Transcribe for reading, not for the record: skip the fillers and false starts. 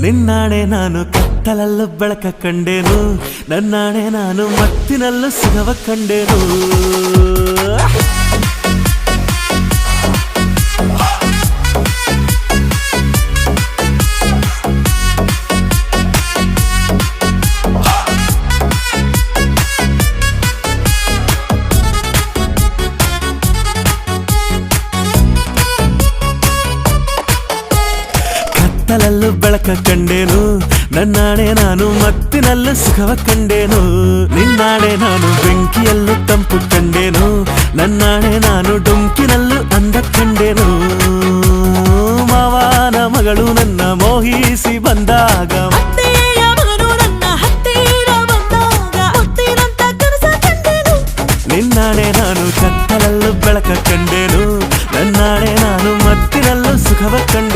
ನಿನ್ನಾಣೆ ನಾನು ಕತ್ತಲಲ್ಲೂ ಬೆಳಕ ಕಂಡೇನು, ನನ್ನಾಣೆ ನಾನು ಮತ್ತಿನಲ್ಲೂ ಸುಖವ ಕಂಡೇನು. ಕತ್ತಲಲ್ಲೂ ಬೆಳಕ ಕಂಡೇನು, ನನ್ನಾಣೆ ನಾನು ಮತ್ತಿನಲ್ಲೂ ಸುಖವ ಕಂಡೇನು. ನಿನ್ನಾಣೆ ನಾನು ಬೆಂಕಿಯಲ್ಲೂ ತಂಪು ಕಂಡೇನು, ನನ್ನಾಣೆ ನಾನು ಡೊಂಕಿನಲ್ಲೂ ಅಂದ ಕಂಡೇನು. ಮಾವನ ಮಗಳು ನನ್ನ ಮೋಹಿಸಿ ಬಂದಾಗ, ನಿನ್ನಾಣೆ ನಾನು ಕತ್ತಲಲ್ಲೂ ಬೆಳಕ ಕಂಡೇನು, ನನ್ನಾಣೆ ನಾನು ಮತ್ತಿನಲ್ಲೂ ಸುಖವ ಕಂಡೇನು.